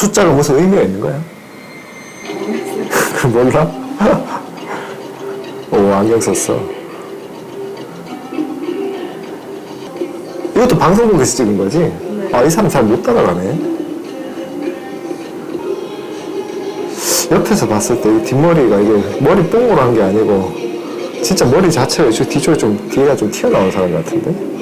숫자가 무슨 의미가 있는 거야? 그 몰라? 오, 안경 썼어. 이것도 방송국에서 찍은 거지? 네. 아, 이 사람 잘 못 따라가네. 옆에서 봤을 때 이 뒷머리가 이게 머리 뽕으로 한 게 아니고 진짜 머리 자체가 뒤쪽에 좀 뒤가 좀 튀어나온 사람 같은데?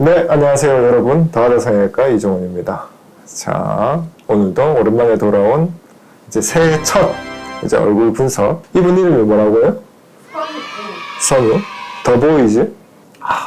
네, 안녕하세요 여러분. 더하다 성형외과 이종훈입니다. 자, 오늘도 오랜만에 돌아온 이제 새해 첫 이제 얼굴 분석. 이분 이름이 뭐라고요? 선우. 더보이즈.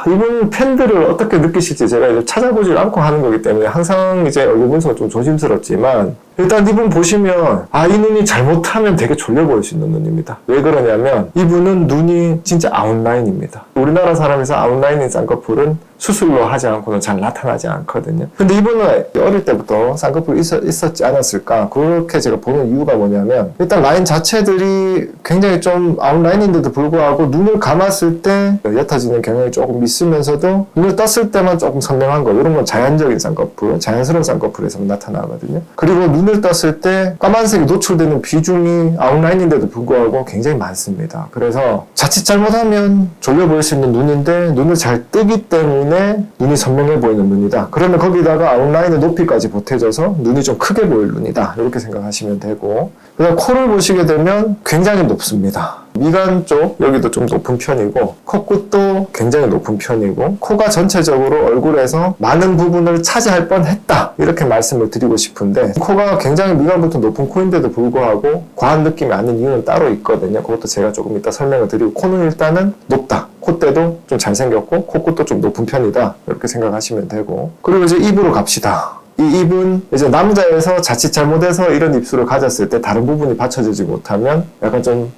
이분 팬들을 어떻게 느끼실지 제가 이제 찾아보질 않고 하는 거기 때문에 항상 이제 얼굴 분석은 좀 조심스럽지만 일단 이분 보시면 이 눈이 잘못하면 되게 졸려 보일 수 있는 눈입니다. 왜 그러냐면 이분은 눈이 진짜 아웃라인입니다. 우리나라 사람에서 아웃라인인 쌍꺼풀은 수술로 하지 않고는 잘 나타나지 않거든요. 근데 이분은 어릴 때부터 쌍꺼풀이 있었지 않았을까? 그렇게 제가 보는 이유가 뭐냐면 일단 라인 자체들이 굉장히 좀 아웃라인인데도 불구하고 눈을 감았을 때 옅어지는 경향이 조금 있으면서도 눈을 떴을 때만 조금 선명한 거, 이런 건 자연적인 쌍꺼풀, 자연스러운 쌍꺼풀에서 나타나거든요. 그리고 눈을 떴을 때 까만색이 노출되는 비중이 아웃라인인데도 불구하고 굉장히 많습니다. 그래서 자칫 잘못하면 졸려 보일 수 있는 눈인데 눈을 잘 뜨기 때문에 눈이 선명해 보이는 눈이다. 그러면 거기다가 아웃라인의 높이까지 보태져서 눈이 좀 크게 보일 눈이다. 이렇게 생각하시면 되고, 그다음 코를 보시게 되면 굉장히 높습니다. 미간 쪽 여기도 좀 높은 편이고 콧끝도 굉장히 높은 편이고 코가 전체적으로 얼굴에서 많은 부분을 차지할 뻔했다, 이렇게 말씀을 드리고 싶은데, 코가 굉장히 미간부터 높은 코인데도 불구하고 과한 느낌이 아닌 이유는 따로 있거든요. 그것도 제가 조금 이따 설명을 드리고, 코는 일단은 높다. 콧대도 좀 잘생겼고 코끝도 좀 높은 편이다, 이렇게 생각하시면 되고, 그리고 이제 입으로 갑시다. 이 입은 이제 남자에서 자칫 잘못해서 이런 입술을 가졌을 때 다른 부분이 받쳐지지 못하면 약간 좀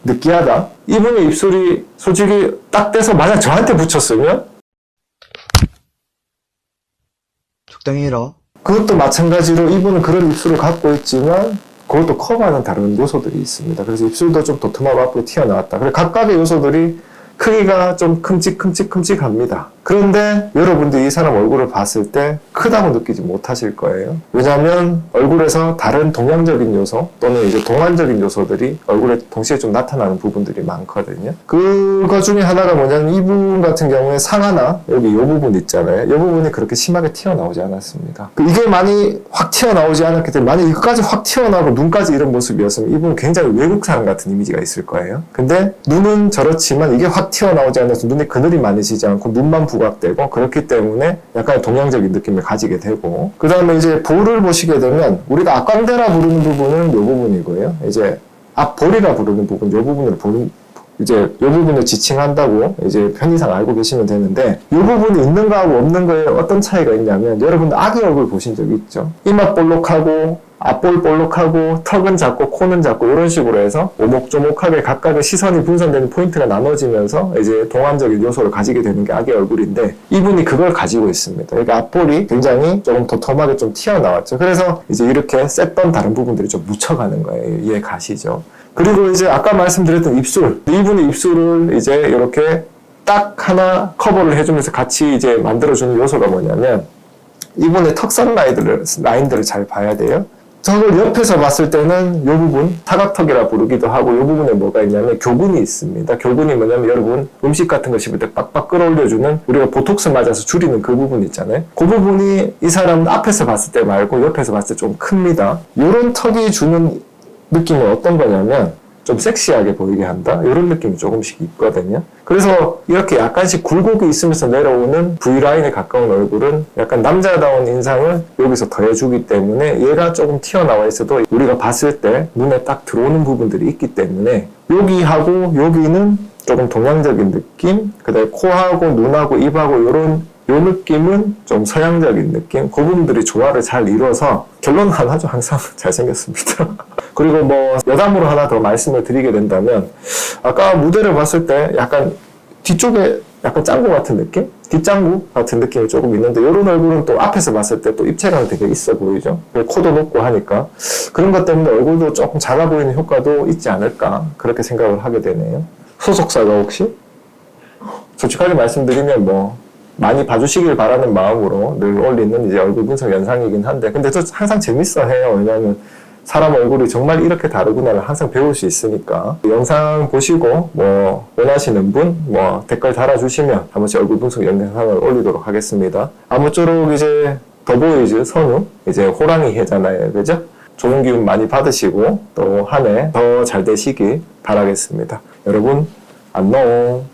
느끼하다. 이분의 입술이 솔직히 딱 떼서 만약 저한테 붙였으면 적당히 해라. 그것도 마찬가지로 이분은 그런 입술을 갖고 있지만 그것도 커버하는 다른 요소들이 있습니다. 그래서 입술도 좀 도톰하고 앞으로 튀어나왔다. 그래서 각각의 요소들이 크기가 좀 큼직합니다. 그런데 여러분들이 이 사람 얼굴을 봤을 때 크다고 느끼지 못하실 거예요. 왜냐하면 얼굴에서 다른 동양적인 요소 또는 이제 동안적인 요소들이 얼굴에 동시에 좀 나타나는 부분들이 많거든요. 그거 중에 하나가 뭐냐면 이분 같은 경우에 상 하나, 여기 이 부분 있잖아요. 이 부분이 그렇게 심하게 튀어나오지 않았습니다. 이게 많이 확 튀어나오지 않았기 때문에 만약 이거까지 확 튀어나오고 눈까지 이런 모습이었으면 이분은 굉장히 외국 사람 같은 이미지가 있을 거예요. 근데 눈은 저렇지만 이게 확 튀어나오지 않아서 눈에 그늘이 많이 지지 않고 눈만 부각되고, 그렇기 때문에 약간 동양적인 느낌을 가지게 되고, 그 다음에 이제 볼을 보시게 되면 우리가 앞광대라 부르는 부분은 이 부분이고요. 이제 앞볼이라 부르는 부분, 이 부분을 보는, 이제 이 부분을 지칭한다고 이제 편의상 알고 계시면 되는데, 이 부분이 있는 거하고 없는 거에 어떤 차이가 있냐면, 여러분들 아기 얼굴 보신 적 있죠? 이마 볼록하고 앞볼 볼록하고 턱은 작고 코는 작고 이런 식으로 해서 오목조목하게 각각의 시선이 분산되는 포인트가 나눠지면서 이제 동안적인 요소를 가지게 되는 게 아기 얼굴인데, 이분이 그걸 가지고 있습니다. 그러니까 앞볼이 굉장히 조금 도톰하게 좀 튀어나왔죠. 그래서 이제 이렇게 셌던 다른 부분들이 좀 묻혀가는 거예요. 이해 가시죠? 그리고 이제 아까 말씀드렸던 입술, 이분의 입술을 이제 이렇게 딱 하나 커버를 해주면서 같이 이제 만들어주는 요소가 뭐냐면, 이분의 턱선 라인들을 잘 봐야 돼요. 저걸 옆에서 봤을 때는 이 부분, 사각턱이라 부르기도 하고, 이 부분에 뭐가 있냐면 교근이 있습니다. 교근이 뭐냐면 여러분 음식 같은 거 씹을 때 빡빡 끌어올려주는, 우리가 보톡스 맞아서 줄이는 그 부분 있잖아요. 그 부분이 이 사람 앞에서 봤을 때 말고 옆에서 봤을 때 좀 큽니다. 이런 턱이 주는 느낌은 어떤 거냐면 좀 섹시하게 보이게 한다, 이런 느낌이 조금씩 있거든요. 그래서 이렇게 약간씩 굴곡이 있으면서 내려오는 V라인에 가까운 얼굴은 약간 남자다운 인상을 여기서 더해주기 때문에 얘가 조금 튀어나와 있어도 우리가 봤을 때 눈에 딱 들어오는 부분들이 있기 때문에, 여기하고 여기는 조금 동양적인 느낌, 그 다음에 코하고 눈하고 입하고 요 느낌은 좀 서양적인 느낌, 그 부분들이 조화를 잘 이뤄서 결론 하나죠. 항상 잘생겼습니다. 그리고 뭐 여담으로 하나 더 말씀을 드리게 된다면, 아까 무대를 봤을 때 약간 뒤쪽에 약간 짱구 같은 느낌? 뒷짱구 같은 느낌이 조금 있는데 이런 얼굴은 또 앞에서 봤을 때 또 입체감이 되게 있어 보이죠? 코도 높고 하니까 그런 것 때문에 얼굴도 조금 작아 보이는 효과도 있지 않을까 그렇게 생각을 하게 되네요. 소속사가 혹시? 솔직하게 말씀드리면 뭐 많이 봐주시길 바라는 마음으로 늘 올리는 이제 얼굴 분석 영상이긴 한데 근데 저 항상 재밌어 해요. 왜냐하면 사람 얼굴이 정말 이렇게 다르구나를 항상 배울 수 있으니까 영상 보시고 뭐 원하시는 분 뭐 댓글 달아주시면 한 번씩 얼굴 분석 영상을 올리도록 하겠습니다. 아무쪼록 이제 더보이즈 선우 이제 호랑이 해잖아요. 그죠? 좋은 기운 많이 받으시고 또 한 해 더 잘 되시길 바라겠습니다. 여러분 안녕.